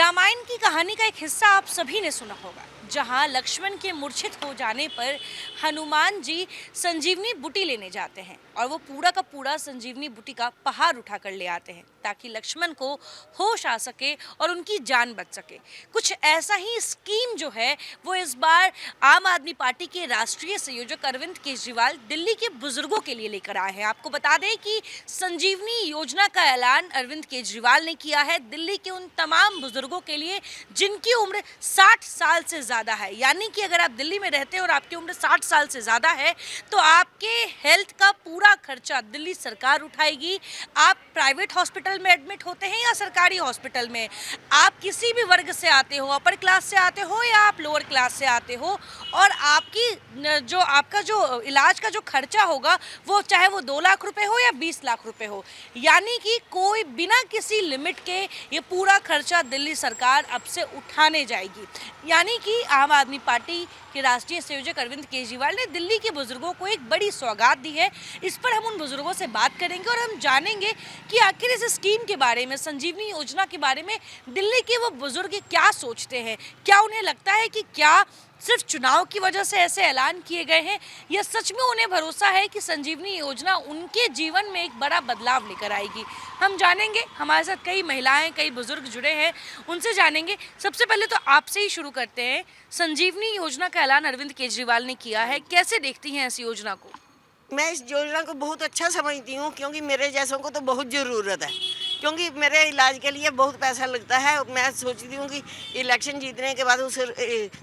रामायण की कहानी का एक हिस्सा आप सभी ने सुना होगा, जहां लक्ष्मण के मूर्छित हो जाने पर हनुमान जी संजीवनी बूटी लेने जाते हैं और वो पूरा का पूरा संजीवनी बूटी का पहाड़ उठा कर ले आते हैं ताकि लक्ष्मण को होश आ सके और उनकी जान बच सके। कुछ ऐसा ही स्कीम जो है वो इस बार आम आदमी पार्टी के राष्ट्रीय संयोजक अरविंद केजरीवाल दिल्ली के बुजुर्गों के लिए लेकर आए हैं। आपको बता दें कि संजीवनी योजना का ऐलान अरविंद केजरीवाल ने किया है दिल्ली के उन तमाम बुजुर्गों के लिए जिनकी उम्र 60 साल से ज़्यादा है। यानी कि अगर आप दिल्ली में रहते हैं और आपकी उम्र 60 साल से ज़्यादा है तो आपके हेल्थ का पूरा खर्चा दिल्ली सरकार उठाएगी। आप प्राइवेट हॉस्पिटल में एडमिट होते हैं या सरकारी हॉस्पिटल में, आप किसी भी वर्ग से आते हो, अपर क्लास से आते हो या आप लोअर क्लास से आते हो, और आपका जो इलाज का जो खर्चा होगा वो चाहे वो 2 लाख रुपए हो या 20 लाख रुपए हो, यानी कि कोई बिना किसी लिमिट के ये पूरा खर्चा दिल्ली सरकार अब से उठाने जाएगी। यानी कि आम आदमी पार्टी के राष्ट्रीय संयोजक अरविंद केजरीवाल ने दिल्ली के बुजुर्गों को एक बड़ी सौगात दी है। इस पर हम उन बुजुर्गों से बात करेंगे और हम जानेंगे कि आखिर इस स्कीम के बारे में, संजीवनी योजना के बारे में दिल्ली के वो बुजुर्ग क्या सोचते हैं। क्या उन्हें लगता है कि क्या सिर्फ चुनाव की वजह से ऐसे ऐलान किए गए हैं या सच में उन्हें भरोसा है कि संजीवनी योजना उनके जीवन में एक बड़ा बदलाव लेकर आएगी। हम जानेंगे। हमारे साथ कई महिलाएं, कई बुजुर्ग जुड़े हैं, उनसे जानेंगे। सबसे पहले तो आपसे ही शुरू करते हैं। संजीवनी योजना का ऐलान अरविंद केजरीवाल ने किया है, कैसे देखती हैं इस योजना को? मैं इस योजना को बहुत अच्छा समझती हूँ क्योंकि मेरे जैसों को तो बहुत ज़रूरत है, क्योंकि मेरे इलाज के लिए बहुत पैसा लगता है। मैं सोचती हूँ कि इलेक्शन जीतने के बाद उस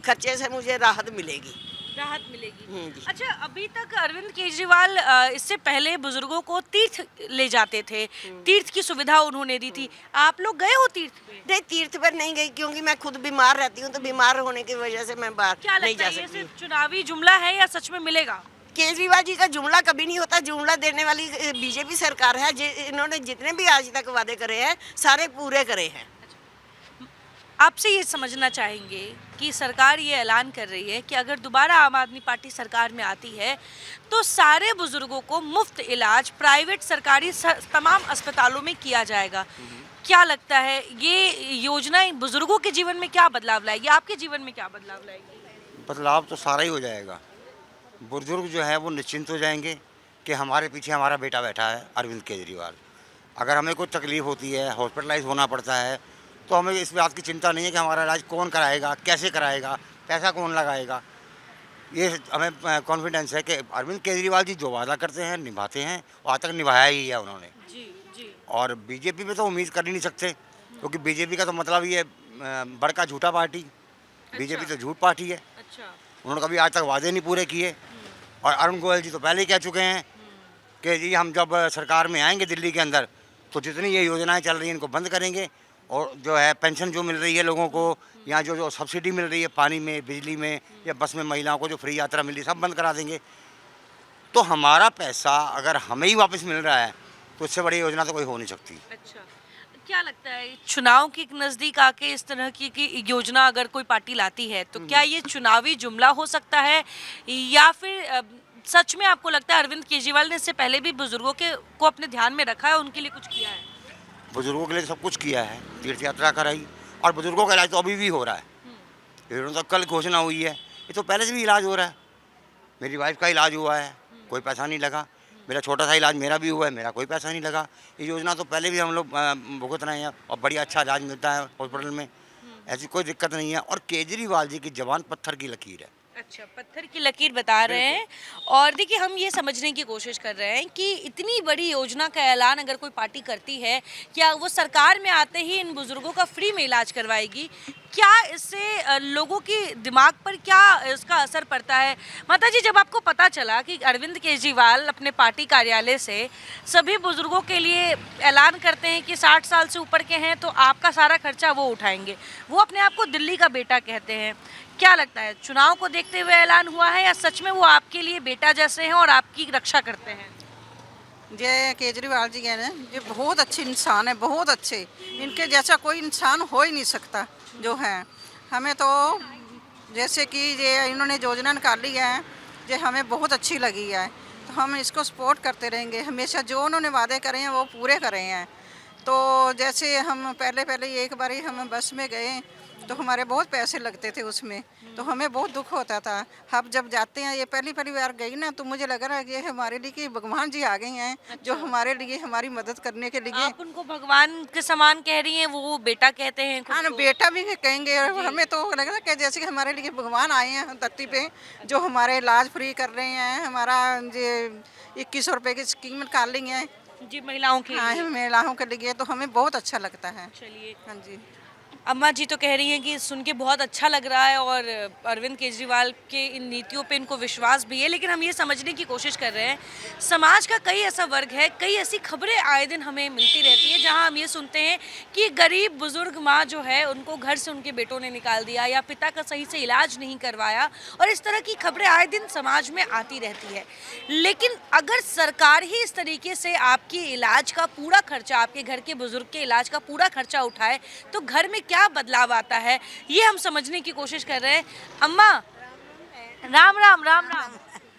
खर्चे से मुझे राहत मिलेगी। जी। अच्छा, अभी तक अरविंद केजरीवाल इससे पहले बुजुर्गों को तीर्थ ले जाते थे, तीर्थ की सुविधा उन्होंने दी थी। आप लोग गए हो तीर्थ पे? नहीं, तीर्थ पर नहीं गई क्योंकि मैं खुद बीमार रहती हूँ, तो बीमार होने की वजह से मैं बाहर क्या नहीं लगता जा है ये सकती। सिर्फ चुनावी जुमला है या सच में मिलेगा? केजरीवाल जी का जुमला कभी नहीं होता। जुमला देने वाली बीजेपी सरकार है। इन्होंने जितने भी आज तक वादे करे हैं सारे पूरे करे हैं। आपसे ये समझना चाहेंगे कि सरकार ये ऐलान कर रही है कि अगर दोबारा आम आदमी पार्टी सरकार में आती है तो सारे बुजुर्गों को मुफ्त इलाज प्राइवेट सरकारी तमाम अस्पतालों में किया जाएगा। क्या लगता है ये योजना बुजुर्गों के जीवन में क्या बदलाव लाएगी, आपके जीवन में क्या बदलाव लाएगी? बदलाव तो सारा ही हो जाएगा। बुजुर्ग जो है वो निश्चिंत हो जाएंगे कि हमारे पीछे हमारा बेटा बैठा है अरविंद केजरीवाल। अगर हमें कोई तकलीफ़ होती है, हॉस्पिटलाइज होना पड़ता है, तो हमें इस बात की चिंता नहीं है कि हमारा इलाज कौन कराएगा, कैसे कराएगा, पैसा कौन लगाएगा। ये हमें कॉन्फिडेंस है कि अरविंद केजरीवाल जी जो वादा करते हैं निभाते हैं, और आज तक निभाया ही है उन्होंने। जी। और बीजेपी में तो उम्मीद कर ही नहीं सकते, क्योंकि बीजेपी का तो मतलब ही है बड़का झूठा पार्टी। बीजेपी तो झूठ पार्टी है। अच्छा। उन्होंने कभी आज तक वादे नहीं पूरे किए। और अरुण गोयल जी तो पहले ही कह चुके हैं कि जी हम जब सरकार में आएंगे दिल्ली के अंदर तो जितनी ये योजनाएं चल रही हैं इनको बंद करेंगे, और जो है पेंशन जो मिल रही है लोगों को, या जो सब्सिडी मिल रही है पानी में, बिजली में, या बस में महिलाओं को जो फ्री यात्रा मिल रही है, सब बंद करा देंगे। तो हमारा पैसा अगर हमें ही वापस मिल रहा है तो इससे बड़ी योजना तो कोई हो नहीं सकती। अच्छा, क्या लगता है चुनाव के नज़दीक आके इस तरह की योजना अगर कोई पार्टी लाती है तो क्या ये चुनावी जुमला हो सकता है, या फिर सच में आपको लगता है अरविंद केजरीवाल ने इससे पहले भी बुजुर्गों को अपने ध्यान में रखा है, उनके लिए कुछ किया है? बुजुर्गों के लिए सब कुछ किया है, तीर्थ यात्रा कराई, और बुजुर्गों का इलाज तो अभी भी हो रहा है। ये तो कल घोषणा हुई है, ये तो पहले से भी इलाज हो रहा है। मेरी वाइफ का इलाज हुआ है, कोई पैसा नहीं लगा। मेरा छोटा सा इलाज मेरा भी हुआ है, मेरा कोई पैसा नहीं लगा। ये योजना तो पहले भी हम लोग भुगत रहे हैं और बढ़िया अच्छा इलाज मिलता है हॉस्पिटल में, ऐसी कोई दिक्कत नहीं है। और केजरीवाल जी की जबान पत्थर की लकीर है। अच्छा, पत्थर की लकीर बता रहे हैं। और देखिए, हम ये समझने की कोशिश कर रहे हैं कि इतनी बड़ी योजना का ऐलान अगर कोई पार्टी करती है, क्या वो सरकार में आते ही इन बुजुर्गों का फ्री में इलाज करवाएगी? क्या इससे लोगों की दिमाग पर क्या इसका असर पड़ता है? माता जी, जब आपको पता चला कि अरविंद केजरीवाल अपने पार्टी कार्यालय से सभी बुजुर्गों के लिए ऐलान करते हैं कि 60 साल से ऊपर के हैं तो आपका सारा खर्चा वो उठाएंगे, वो अपने आप को दिल्ली का बेटा कहते हैं, क्या लगता है चुनाव को देखते हुए ऐलान हुआ है या सच में वो आपके लिए बेटा जैसे हैं और आपकी रक्षा करते हैं? ये केजरीवाल जी है ना, ये बहुत अच्छे इंसान है, बहुत अच्छे। इनके जैसा कोई इंसान हो ही नहीं सकता जो है। हमें तो जैसे कि ये इन्होंने योजना निकाली है, ये हमें बहुत अच्छी लगी है, तो हम इसको सपोर्ट करते रहेंगे हमेशा। जो उन्होंने वादे करे हैं वो पूरे करे हैं। तो जैसे हम पहले एक बारी हम बस में गए तो हमारे बहुत पैसे लगते थे उसमें, तो हमें बहुत दुख होता था। अब जब जाते हैं, ये पहली बार गई ना, तो मुझे लग रहा है कि ये हमारे लिए कि भगवान जी आ गए हैं जो हमारे लिए हमारी मदद करने के लिए। आप उनको भगवान के समान कह रही हैं, वो बेटा कहते हैं खुद हाँ ना, को। बेटा भी कहेंगे। और हमें तो लग रहा है कि जैसे कि हमारे लिए भगवान आए हैं धरती पे, जो हमारे इलाज फ्री कर रहे हैं। हमारा ये 2100 रुपये की स्कीम निकाल ली है, जी, महिलाओं के हाँ, लिए। महिलाओं के लिए, तो हमें बहुत अच्छा लगता है। चलिए, हाँ जी। अम्मा जी तो कह रही हैं कि सुन के बहुत अच्छा लग रहा है और अरविंद केजरीवाल के इन नीतियों पे इनको विश्वास भी है, लेकिन हम ये समझने की कोशिश कर रहे हैं, समाज का कई ऐसा वर्ग है, कई ऐसी खबरें आए दिन हमें मिलती रहती है जहां हम ये सुनते हैं कि गरीब बुजुर्ग माँ जो है उनको घर से उनके बेटों ने निकाल दिया या पिता का सही से इलाज नहीं करवाया, और इस तरह की खबरें आए दिन समाज में आती रहती है। लेकिन अगर सरकार ही इस तरीके से आपके इलाज का पूरा खर्चा, आपके घर के बुजुर्ग के इलाज का पूरा खर्चा उठाए, तो घर में क्या बदलाव आता है, ये हम समझने की कोशिश कर रहे हैं। अम्मा, राम राम राम राम,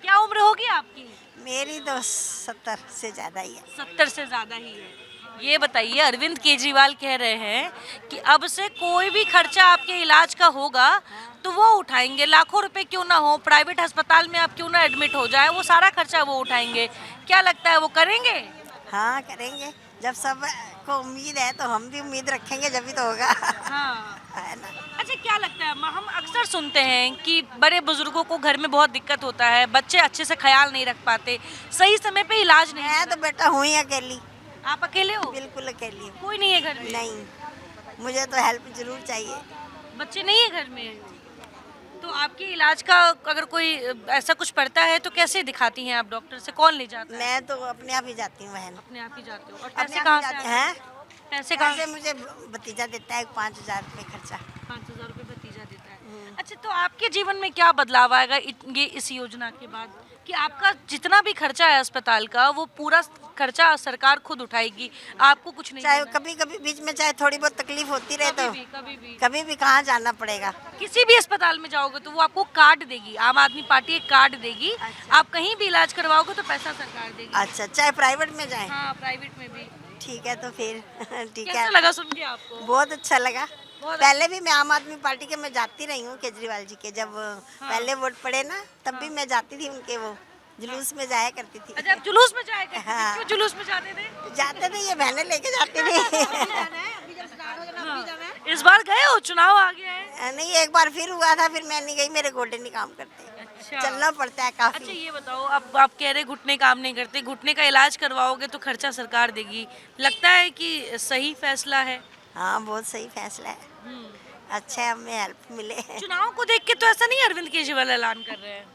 क्या उम्र होगी आपकी? मेरी तो 70 से ज़्यादा ही है। 70 से ज्यादा ही है। ये बताइए, अरविंद केजरीवाल कह रहे हैं कि अब से कोई भी खर्चा आपके इलाज का होगा तो वो उठाएंगे, लाखों रुपए क्यों ना हो, प्राइवेट अस्पताल में आप क्यों ना एडमिट हो जाए, वो सारा खर्चा वो उठाएंगे। क्या लगता है वो करेंगे? हाँ, करेंगे। जब सब को उम्मीद है तो हम भी उम्मीद रखेंगे, जब भी तो होगा। हाँ। है ना। अच्छा, क्या लगता है अम्मा, हम अक्सर सुनते हैं कि बड़े बुजुर्गों को घर में बहुत दिक्कत होता है, बच्चे अच्छे से ख्याल नहीं रख पाते, सही समय पे इलाज नहीं मैं तो बेटा हूँ ही अकेली, आप अकेले हो? बिल्कुल अकेली हूँ। कोई नहीं है घर में? नहीं, मुझे तो हेल्प जरूर चाहिए। बच्चे नहीं है घर में? तो आपके इलाज का अगर कोई ऐसा कुछ पड़ता है तो कैसे दिखाती हैं आप डॉक्टर से, कौन ले जाता है? मैं तो अपने आप ही जाती हूँ बहन। अपने आप ही जाते हो? और अपने पैसे आप कहाँ ही से जाती आते हैं? हैं। पैसे कहाँ पैसे मुझे भतीजा देता है 5000 रुपये खर्चा। 5000 रुपये भतीजा देता है। अच्छा, तो आपके जीवन में क्या बदलाव आएगा ये इस योजना के बाद, कि आपका जितना भी खर्चा है अस्पताल का वो पूरा खर्चा सरकार खुद उठाएगी, आपको कुछ नहीं चाहे देना है? कभी कभी बीच में चाहे थोड़ी बहुत तकलीफ होती रहे तो कभी भी कहाँ जाना पड़ेगा। किसी भी अस्पताल में जाओगे तो वो आपको कार्ड देगी, आम आदमी पार्टी एक कार्ड देगी। आप कहीं भी इलाज करवाओगे तो पैसा सरकार देगी। अच्छा, चाहे प्राइवेट में जाए। हाँ, प्राइवेट में भी। ठीक है, तो फिर ठीक कैसा है। लगा सुन के आपको? बहुत अच्छा लगा। बहुत पहले भी मैं आम आदमी पार्टी के मैं जाती रही हूँ, केजरीवाल जी के जब पहले वोट पड़े ना, तब भी मैं जाती थी उनके वो जुलूस में जाया करती थी। अच्छा, आप जुलूस में जाया करते थे? हाँ। क्यों जुलूस में जाते थे? जाते थे, ये बहनें लेके जाती थी। हाँ। इस बार गए हो, चुनाव आ गया है? नहीं, एक बार फिर हुआ था, फिर मैं नहीं गई, मेरे गोडे नहीं काम करते। अच्छा। चलना पड़ता है अच्छा, काफी। ये बताओ, अब आप कह रहे घुटने काम नहीं करते, घुटने का इलाज करवाओगे तो खर्चा सरकार देगी, लगता है कि सही फैसला है? हाँ, बहुत सही फैसला है। अच्छा है, हमें हेल्प मिले। चुनाव को देख के तो ऐसा नहीं अरविंद केजरीवाल ऐलान कर रहे हैं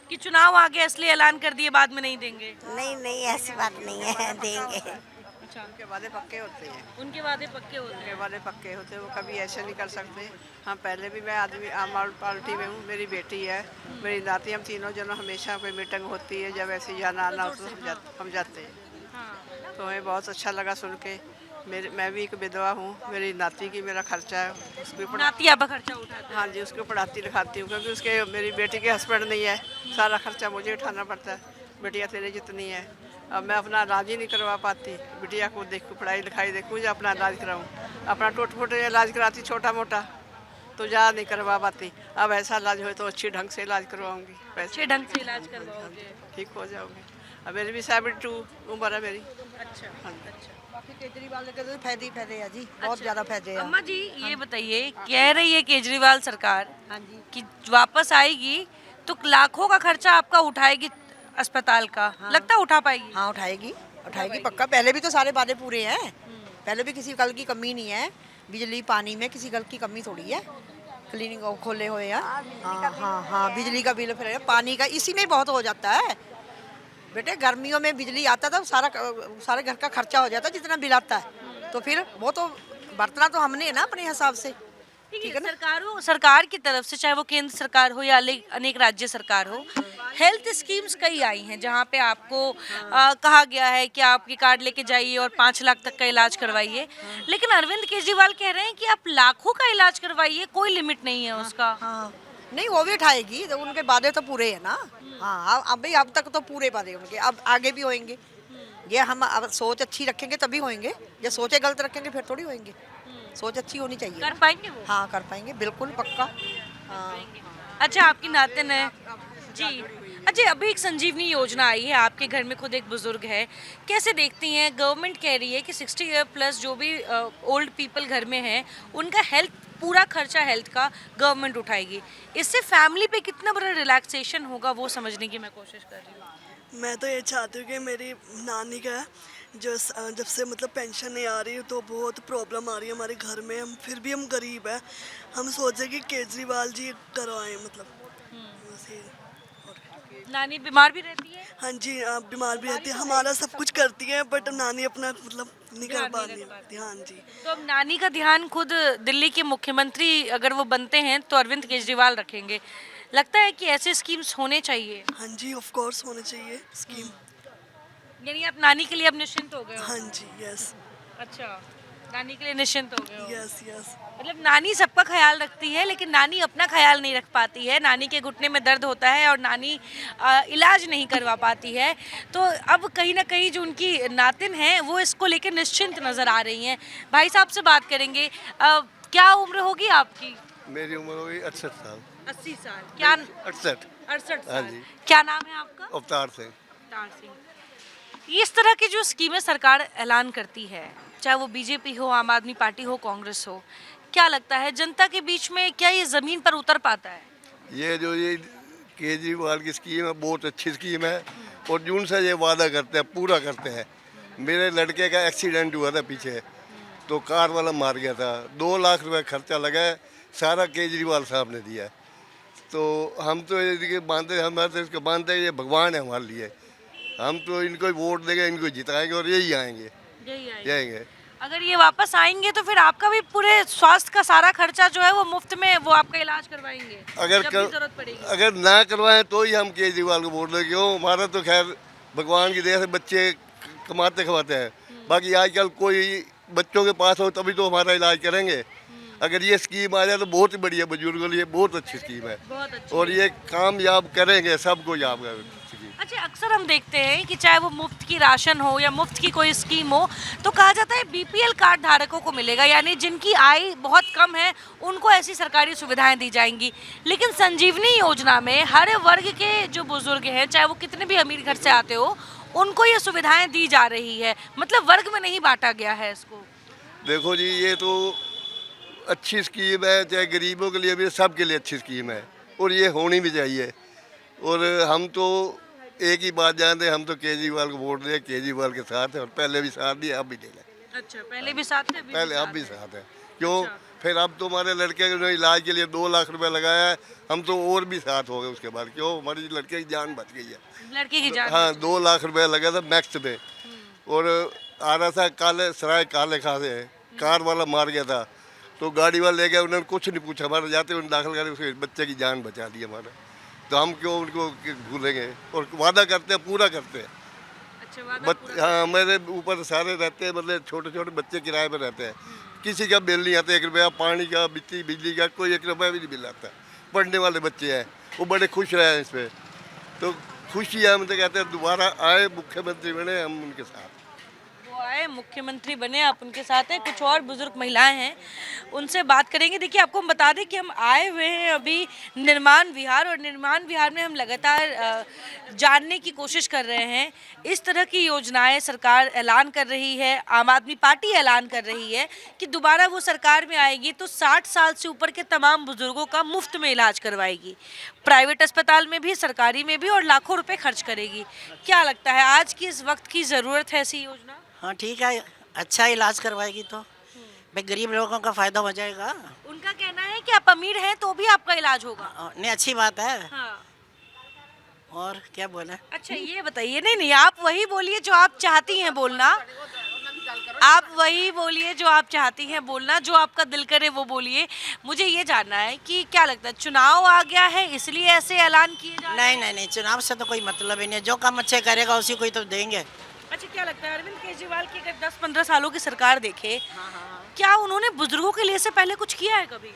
कि चुनाव आ गया इसलिए ऐलान कर दिए, बाद में नहीं देंगे? नहीं नहीं, ऐसी बात नहीं है, देंगे। अच्छा, उनके वादे पक्के होते हैं। उनके वादे पक्के होते उनके हैं। वादे पक्के होते हैं, वो कभी ऐसे नहीं कर सकते। हाँ, पहले भी मैं आदमी आम आदमी पार्टी में हूँ, मेरी बेटी है, मेरी नाती, हम तीनों जनों हमेशा कोई मीटिंग होती है, जब ऐसे जाना आना होता है तो हम जाते हैं। हाँ। तो हमें बहुत अच्छा लगा सुन के। मैं भी एक विधवा हूँ, मेरी नाती की मेरा खर्चा है, उसके ऊपर नाती आपका खर्चा उठाते हाँ जी, उसको पढ़ाती लिखाती हूँ, क्योंकि उसके मेरी बेटी के हस्बैंड नहीं है, सारा खर्चा मुझे उठाना पड़ता है। बेटिया तेरे जितनी है, अब मैं अपना इलाज ही नहीं करवा पाती, बिटिया को देखूँ, पढ़ाई लिखाई देखूँ, या अपना इलाज कराऊँ। अपना टोट फोटे इलाज कराती छोटा मोटा, तो ज़्यादा नहीं करवा पाती। अब ऐसा इलाज हो तो अच्छी ढंग से इलाज करवाऊँगी, अच्छे पैसे ढंग से इलाज करवाओगे? ठीक हो जाओगे। अब मेरी भी 72 उम्र है मेरी। अच्छा। हाँ जी। अच्छा। बाकी केजरीवाल के तो फायदे ही फायदे हैं जी, बहुत ज़्यादा फायदे हैं। अम्मा जी, ये बताइए, कह रही है केजरीवाल सरकार हाँ जी। कि वापस आएगी तो लाखों का खर्चा आपका उठाएगी अस्पताल का, लगता है उठा पाएगी? हाँ, उठाएगी पक्का। पहले भी तो सारे वादे पूरे हैं, पहले भी किसी गल की कमी नहीं है। बिजली पानी में किसी गल की कमी थोड़ी है, क्लिनिक खोले हुए हैं। हाँ, बिजली का बिल, फिर पानी का, इसी में बहुत हो जाता है बेटे। गर्मियों में बिजली आता था, सारे घर का खर्चा हो जाता जितना बिल आता है, तो फिर वो तो बरतना तो हमने है ना अपने हिसाब से। ठीक है, सरकार की तरफ से, चाहे वो केंद्र सरकार हो या अनेक राज्य सरकार हो, हेल्थ स्कीम्स कई आई हैं जहां पे आपको कहा गया है कि आप ये कार्ड लेके जाइए और 5 लाख तक का इलाज करवाइए। लेकिन अरविंद केजरीवाल कह रहे हैं कि आप लाखों का इलाज करवाइए, कोई लिमिट नहीं है उसका। हाँ, नहीं, वो भी उठाएगी, तो उनके वादे तो पूरे है ना। हाँ, अब तक तो पूरे वादे उनके, अब आगे भी होंगे। ये हम अब सोच अच्छी रखेंगे तभी होंगे, जब सोचे गलत रखेंगे फिर थोड़ी होंगे। सोच अच्छी होनी चाहिए कर ना। पाएंगे वो? हाँ कर पाएंगे बिल्कुल पक्का। हाँ अच्छा, आपकी नातिन है जी। अच्छा, अभी एक संजीवनी योजना आई है, आपके घर में खुद एक बुजुर्ग है, कैसे देखती हैं? गवर्नमेंट कह रही है कि 60 ईयर प्लस जो भी ओल्ड पीपल घर में हैं उनका हेल्थ, पूरा खर्चा हेल्थ का गवर्नमेंट उठाएगी। इससे फैमिली पे कितना बड़ा रिलैक्सेशन होगा वो समझने की मैं कोशिश कर रही हूँ। मैं तो ये चाहती हूँ कि मेरी नानी का जो जब से मतलब पेंशन नहीं आ रही तो बहुत प्रॉब्लम आ रही है हमारे घर में। हम फिर भी हम गरीब हैं, हम सोचे कि केजरीवाल जी करवाएं मतलब वैसे। नानी बीमार भी रहती है? हाँ जी, आप बीमार भी रहती है, हमारा सब कुछ करती है बट नानी अपना मतलब नहीं कर ध्यान पा नहीं रही रख पाती। हाँ जी। तो अब नानी का ध्यान खुद दिल्ली के मुख्यमंत्री अगर वो बनते हैं तो अरविंद केजरीवाल रखेंगे। लगता है कि ऐसे स्कीम्स होने चाहिए। हाँ जी, ऑफ कोर्स होने चाहिए स्कीम। यानी आप नानी के लिए अब निश्चिंत हो गए हो? हाँ जी, यस अच्छा, नानी के लिए निश्चिंत हो गए हो। Yes yes. मतलब नानी सबका ख्याल रखती है लेकिन नानी अपना ख्याल नहीं रख पाती है। नानी के घुटने में दर्द होता है और नानी इलाज नहीं करवा पाती है। तो अब कहीं ना कहीं जो उनकी नातिन है वो इसको लेकर निश्चिंत नज़र आ रही हैं। भाई साहब से बात करेंगे। क्या उम्र होगी आपकी? मेरी उम्र होगी 68 साल। 80 साल? क्या? 68। 68 हाँ साल। जी। क्या नाम है आपका? अवतार से। अवतार सिंह। इस तरह की जो स्कीमें सरकार ऐलान करती है, चाहे वो बीजेपी हो, आम आदमी पार्टी हो, कांग्रेस हो, क्या लगता है जनता के बीच में क्या ये ज़मीन पर उतर पाता है? ये केजरीवाल की स्कीम है, बहुत अच्छी स्कीम है और जून से ये वादा करते हैं पूरा करते हैं। मेरे लड़के का एक्सीडेंट हुआ था पीछे, तो कार वाला मार गया था, 2 लाख रुपए खर्चा लगा है, सारा केजरीवाल साहब ने दिया है। तो हम तो ये मानते, हमारे तो इसको मानते हैं ये भगवान है हमारे लिए। हम तो इनको वोट देंगे, इनको जिताएंगे और यही आएंगे। यही आएंगे। अगर ये वापस आएंगे तो फिर आपका भी पूरे स्वास्थ्य का सारा खर्चा जो है वो मुफ्त में वो आपका इलाज करवाएंगे जब भी जरूरत पड़ेगी। अगर ना करवाएं तो ही हम केजरीवाल को वोट देंगे। क्यों, हमारा तो खैर भगवान की दया से बच्चे कमाते खवाते हैं, बाकी आजकल कोई बच्चों के पास हो तभी तो हमारा इलाज करेंगे। अगर ये स्कीम आ जाए तो बहुत ही बढ़िया, बुजुर्गों के लिए बहुत अच्छी स्कीम है बहुत अच्छी। और ये कामयाब करेंगे, सबको याद करेंगे। अच्छा, अक्सर हम देखते हैं कि चाहे वो मुफ्त की राशन हो या मुफ्त की कोई स्कीम हो तो कहा जाता है बीपीएल कार्ड धारकों को मिलेगा, यानी जिनकी आय बहुत कम है उनको ऐसी सरकारी सुविधाएं दी जाएंगी। लेकिन संजीवनी योजना में हर वर्ग के जो बुजुर्ग हैं, चाहे वो कितने भी अमीर घर से आते हो, उनको ये सुविधाएं दी जा रही है। मतलब वर्ग में नहीं बांटा गया है इसको। देखो जी, ये तो अच्छी स्कीम है, चाहे गरीबों के लिए भी, सबके लिए अच्छी स्कीम है और ये होनी भी चाहिए। और हम तो एक ही बात जानते हैं, हम तो केजरीवाल को वोट दें, केजरीवाल के साथ है और पहले भी साथ दिए, अब भी दे लें। अच्छा, पहले भी साथ थे, पहले अब भी साथ है। क्यों, फिर अब तो हमारे लड़के ने इलाज के लिए 2 लाख रुपए लगाया है, हम तो और भी साथ हो गए उसके बाद। क्यों, हमारी लड़के की जान बच गई है। लड़के की जान। हाँ, 2 लाख रुपए लगा था मैक्स में और आ रहा था काले सराय काले खासे, कार वाला मार गया था तो गाड़ी वाले ले गए, उन्होंने कुछ नहीं पूछा, हमारे जाते उन्होंने दाखिल कर उसके बच्चे की जान बचा दी हमारा। तो हम क्यों उनको भूलेंगे, और वादा करते हैं पूरा करते हैं। अच्छा, वादा पूरा। हाँ, मेरे ऊपर सारे रहते हैं, मतलब छोटे छोटे बच्चे किराए पर रहते हैं, किसी का बिल नहीं आता 1 रुपया, पानी का, बिजली का कोई 1 रुपया भी नहीं बिल आता। पढ़ने वाले बच्चे हैं, वो बड़े खुश रहे हैं इस पर। तो खुशी है, हम तो कहते हैं दोबारा आए मुख्यमंत्री बने, हम उनके साथ। वो आए मुख्यमंत्री बने, आप उनके साथ हैं। कुछ और बुजुर्ग महिलाएं हैं, उनसे बात करेंगे। देखिए, आपको हम बता दें कि हम आए हुए हैं अभी निर्माण विहार, और निर्माण विहार में हम लगातार जानने की कोशिश कर रहे हैं। इस तरह की योजनाएं सरकार ऐलान कर रही है, आम आदमी पार्टी ऐलान कर रही है कि दोबारा वो सरकार में आएगी तो 60 साल से ऊपर के तमाम बुजुर्गों का मुफ्त में इलाज करवाएगी, प्राइवेट अस्पताल में भी, सरकारी में भी, और लाखों रुपए खर्च करेगी। क्या लगता है आज की इस वक्त की ज़रूरत है ऐसी योजना? हाँ ठीक है, अच्छा इलाज करवाएगी तो भाई गरीब लोगों का फायदा हो जाएगा। उनका कहना है कि आप अमीर हैं तो भी आपका इलाज होगा। नहीं, अच्छी बात है। हाँ। और क्या बोले? अच्छा, ये बताइए। नहीं, आप वही बोलिए जो आप चाहती हैं बोलना। आप वही बोलिए जो आप चाहती हैं बोलना, जो आपका दिल करे वो बोलिए। मुझे ये जानना है कि क्या लगता है, चुनाव आ गया है इसलिए ऐसे ऐलान किए जा रहे हैं? नहीं, चुनाव से तो कोई मतलब ही नहीं, जो काम अच्छे करेगा उसी को ही तो देंगे। अच्छा, क्या लगता है अरविंद केजरीवाल की अगर 10-15 सालों की सरकार देखे, क्या उन्होंने बुजुर्गों के लिए से पहले कुछ किया है कभी?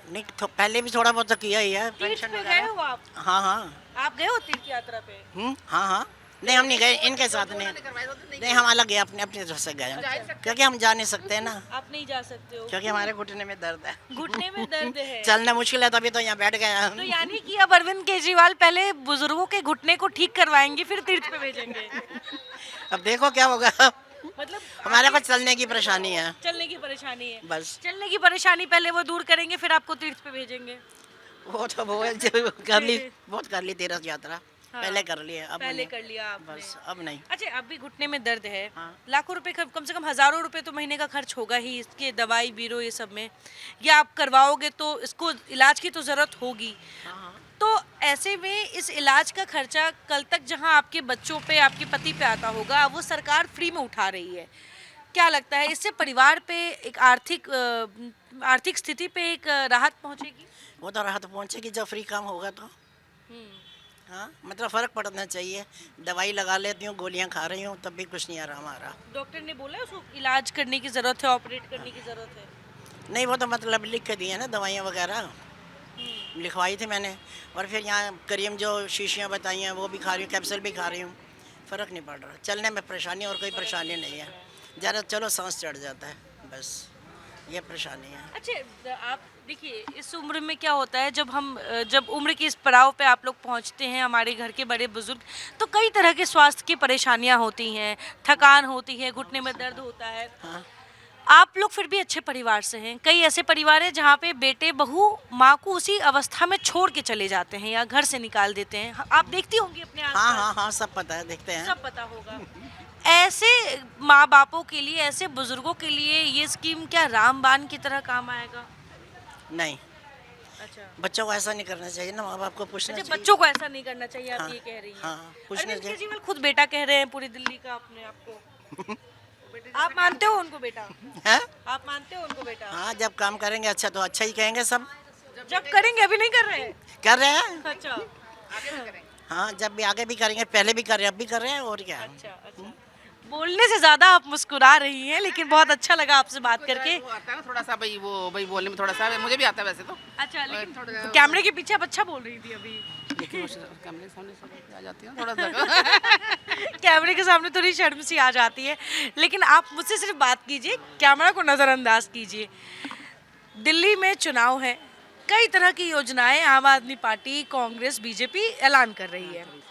नहीं, तो पहले भी थोड़ा बहुत तो किया ही है। तीर्थ पेंशन पे गए हो आप? हाँ। आप गए हो तीर्थ यात्रा पे? हाँ। नहीं हम नहीं गए, इनके साथ नहीं, हम अलग गए, अपने अपनी तरफ से गए, क्योंकि हम जा नहीं सकते ना, आप नहीं जा सकते हो क्योंकि हमारे घुटने में दर्द है, घुटने में दर्द है। चलना मुश्किल है, तभी तो यहाँ बैठ गए तो हम। यानी कि अब अरविंद केजरीवाल पहले बुजुर्गों के घुटने को ठीक करवाएंगे, फिर तीर्थ पे भेजेंगे। अब देखो क्या होगा। मतलब हमारे को चलने की परेशानी है, चलने की परेशानी है, बस। चलने की परेशानी पहले वो दूर करेंगे, फिर आपको तीर्थ पे भेजेंगे। वो तो कर ली, बहुत कर ली तीर्थ यात्रा, हाँ। पहले कर ली है, अब पहले नहीं। कर लिया आपने। बस अब नहीं। अच्छा, अब भी घुटने में दर्द है, हाँ। लाखों रुपए कम से कम हजारों रुपए तो महीने का खर्च होगा ही इसके दवाई बीरो ये सब में, या आप करवाओगे तो इसको इलाज की तो जरूरत होगी। तो ऐसे में इस इलाज का खर्चा कल तक जहां आपके बच्चों पे, आपके पति पे आता होगा, वो सरकार फ्री में उठा रही है। क्या लगता है इससे परिवार पे एक आर्थिक स्थिति पे एक राहत पहुंचेगी? वो तो राहत पहुँचेगी जब फ्री काम होगा तो। हाँ, मतलब फ़र्क पड़ना चाहिए। दवाई लगा लेती हूँ, गोलियाँ खा रही हूँ, तब भी कुछ नहीं आ रहा हमारा। डॉक्टर ने बोला उसको इलाज करने की जरूरत है, ऑपरेट करने की जरूरत है? नहीं, वो तो मतलब लिख के दिए ना दवाइयाँ वगैरह, लिखवाई थी मैंने, और फिर यहाँ करीम जो शीशियाँ बताई हैं वो भी खा रही हूँ, कैप्सूल भी खा रही हूँ, फ़र्क नहीं पड़ रहा। चलने में परेशानी और कोई परेशानी नहीं है, ज़्यादा चलो सांस चढ़ जाता है, बस ये परेशानी है। अच्छा, आप देखिए इस उम्र में क्या होता है, जब उम्र के इस पड़ाव पे आप लोग पहुंचते हैं, हमारे घर के बड़े बुजुर्ग, तो कई तरह के स्वास्थ्य की परेशानियां होती हैं, थकान होती है, घुटने में दर्द होता है। हाँ। आप लोग फिर भी अच्छे परिवार से हैं। कई ऐसे परिवार हैं जहाँ पे बेटे बहू माँ को उसी अवस्था में छोड़ के चले जाते हैं या घर से निकाल देते हैं। आप देखती होंगी अपने हाँ आसपास। हाँ हाँ, सब पता है, देखते हैं। सब पता होगा। ऐसे माँ बापों के लिए, ऐसे बुजुर्गों के लिए ये स्कीम क्या रामबाण की तरह काम आएगा? नहीं, अच्छा, बच्चों को ऐसा नहीं करना चाहिए ना, माँ बाप को पूछना चाहिए। बच्चों को ऐसा नहीं करना चाहिए, आप हाँ, ये कह रही हैं। हाँ, पूछना अरविंद चाहिए। केजरीवाल खुद बेटा कह रहे हैं पूरी दिल्ली का अपने आप को। आप मानते हो उनको बेटा? है? आप मानते हो उनको बेटा? हाँ, जब काम करेंगे अच्छा तो अच्छा ही कहेंगे सब। जब करेंगे, अभी नहीं कर रहे हैं? कर रहे हैं, अच्छा हाँ, जब भी आगे भी करेंगे, पहले भी कर रहे हैं, अब भी कर रहे हैं, और क्या। अच्छा। बोलने से ज्यादा आप मुस्कुरा रही हैं, लेकिन बहुत अच्छा लगा आपसे बात करके। वो आता है ना थोड़ा सा, भाई बोलने में थोड़ा सा, मुझे भी आता है वैसे तो, अच्छा, लेकिन कैमरे के पीछे आप अच्छा बोल रही थी अभी। लेकिन वो कैमरे के सामने सब आ जाती है ना थोड़ा सा। कैमरे के सामने थोड़ी शर्म सी आ जाती है, लेकिन आप मुझसे सिर्फ बात कीजिए, कैमरा को नज़रअंदाज कीजिए। दिल्ली में चुनाव है, कई तरह की योजनाएं आम आदमी पार्टी, कांग्रेस, बीजेपी ऐलान कर रही है।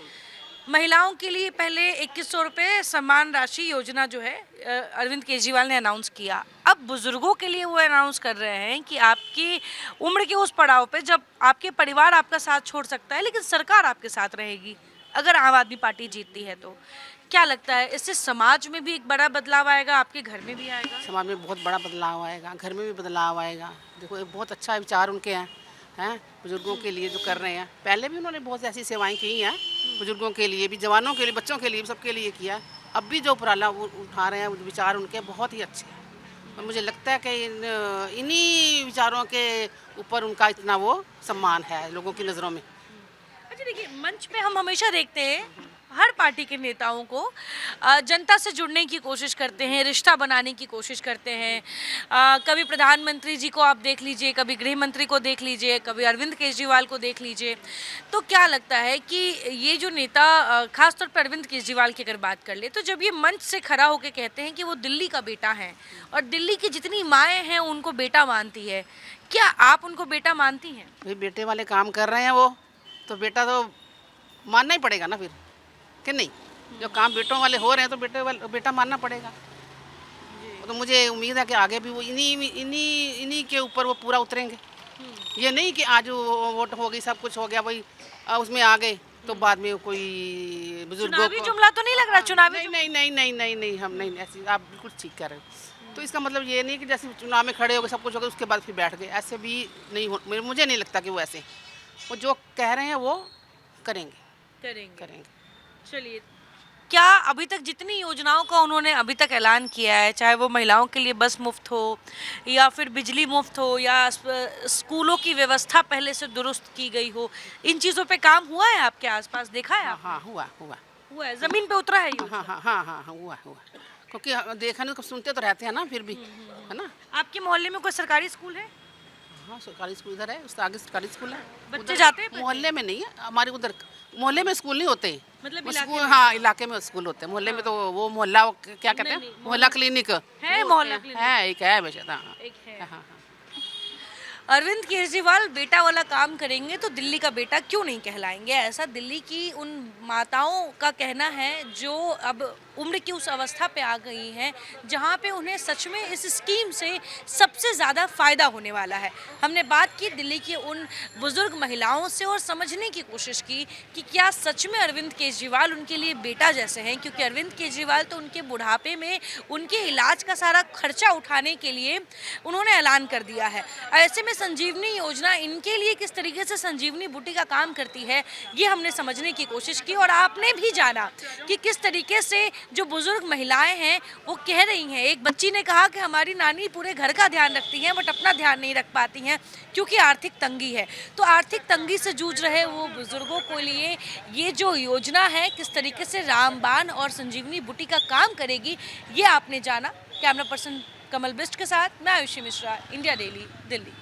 महिलाओं के लिए पहले 2100 रुपये सम्मान राशि योजना जो है अरविंद केजरीवाल ने अनाउंस किया। अब बुजुर्गों के लिए वो अनाउंस कर रहे हैं कि आपकी उम्र के उस पड़ाव पे जब आपके परिवार आपका साथ छोड़ सकता है, लेकिन सरकार आपके साथ रहेगी अगर आम आदमी पार्टी जीतती है। तो क्या लगता है इससे समाज में भी एक बड़ा बदलाव आएगा, आपके घर में भी आएगा? समाज में बहुत बड़ा बदलाव आएगा, घर में भी बदलाव आएगा। देखो, एक बहुत अच्छा विचार उनके हैं बुजुर्गों के लिए जो कर रहे हैं। पहले भी उन्होंने बहुत ऐसी सेवाएं की हैं बुजुर्गों के लिए भी, जवानों के लिए, बच्चों के लिए भी, सबके लिए किया। अब भी जो उपराला वो उठा रहे हैं विचार उनके बहुत ही अच्छे हैं, और मुझे लगता है कि इन्हीं विचारों के ऊपर उनका इतना वो सम्मान है लोगों की नज़रों में। अच्छा, देखिए मंच पे हम हमेशा देखते हैं हर पार्टी के नेताओं को जनता से जुड़ने की कोशिश करते हैं, रिश्ता बनाने की कोशिश करते हैं। कभी प्रधानमंत्री जी को आप देख लीजिए, कभी गृह मंत्री को देख लीजिए, कभी अरविंद केजरीवाल को देख लीजिए। तो क्या लगता है कि ये जो नेता, खासतौर पर अरविंद केजरीवाल की अगर बात कर ले, तो जब ये मंच से खड़ा होकर कहते हैं कि वो दिल्ली का बेटा है और दिल्ली की जितनी माएँ हैं उनको बेटा मानती है, क्या आप उनको बेटा मानती हैं? भाई बेटे वाले काम कर रहे हैं वो, तो बेटा तो मानना ही पड़ेगा ना फिर, कि नहीं? जो काम बेटों वाले हो रहे हैं तो बेटा मानना पड़ेगा। तो मुझे उम्मीद है कि आगे भी वो इन्हीं के ऊपर वो पूरा उतरेंगे। ये नहीं कि आज वोट हो गई, सब कुछ हो गया, भाई उसमें आ गए तो बाद में कोई बुजुर्गों को जुमला तो नहीं लग रहा चुनावी? नहीं, हम नहीं ऐसी, आप बिल्कुल ठीक कर रहे हो। तो इसका मतलब ये नहीं कि जैसे चुनाव में खड़े हो गए, सब कुछ हो गया, उसके बाद फिर बैठ गए, ऐसे भी नहीं हो। मुझे नहीं लगता कि वो ऐसे, वो जो कह रहे हैं वो करेंगे। चलिए, क्या अभी तक जितनी योजनाओं का उन्होंने अभी तक ऐलान किया है, चाहे वो महिलाओं के लिए बस मुफ्त हो या फिर बिजली मुफ्त हो या स्कूलों की व्यवस्था पहले से दुरुस्त की गई हो, इन चीज़ों पे काम हुआ है आपके आसपास, देखा है? हाँ, हुआ है, ज़मीन पे उतरा है ये? हाँ, हुआ। क्योंकि देखा नहीं, सुनते तो रहते हैं ना, फिर भी, है ना। आपके मोहल्ले में कोई सरकारी स्कूल है? हाँ सरकारी स्कूल इधर है, उससे आगे सरकारी स्कूल है। बच्चे उधर जाते हैं मोहल्ले में नहीं है, हमारे उधर मोहल्ले में स्कूल नहीं होते। मतलब वो इलाके स्कूल में? हाँ इलाके में स्कूल होते हैं, मोहल्ले में तो वो मोहल्ला क्या कहते हैं, मोहल्ला क्लिनिक है, वो मोहल्ला होते हैं। है एक है वैसे, हाँ एक है। हाँ हाँ। अरविंद केजरीवाल बेटा वाला काम करेंगे तो दिल्ली का बेटा क्यों नहीं कहलाएंगे, ऐसा दिल्ली की उन माताओं का कहना है जो अब उम्र की उस अवस्था पे आ गई हैं जहाँ पे उन्हें सच में इस स्कीम से सबसे ज़्यादा फ़ायदा होने वाला है। हमने बात की दिल्ली की उन बुज़ुर्ग महिलाओं से और समझने की कोशिश की कि क्या सच में अरविंद केजरीवाल उनके लिए बेटा जैसे हैं, क्योंकि अरविंद केजरीवाल तो उनके बुढ़ापे में उनके इलाज का सारा खर्चा उठाने के लिए उन्होंने ऐलान कर दिया है। ऐसे में संजीवनी योजना इनके लिए किस तरीके से संजीवनी बूटी का काम करती है, ये हमने समझने की कोशिश की और आपने भी जाना कि किस तरीके से जो बुजुर्ग महिलाएं हैं वो कह रही हैं। एक बच्ची ने कहा कि हमारी नानी पूरे घर का ध्यान रखती हैं बट अपना ध्यान नहीं रख पाती हैं क्योंकि आर्थिक तंगी है। तो आर्थिक तंगी से जूझ रहे वो बुजुर्गों के लिए ये जो योजना है किस तरीके से रामबाण और संजीवनी बूटी का काम करेगी, ये आपने जाना। कैमरा पर्सन कमल बिस्ट के साथ मैं आयुषी मिश्रा, इंडिया डेली, दिल्ली।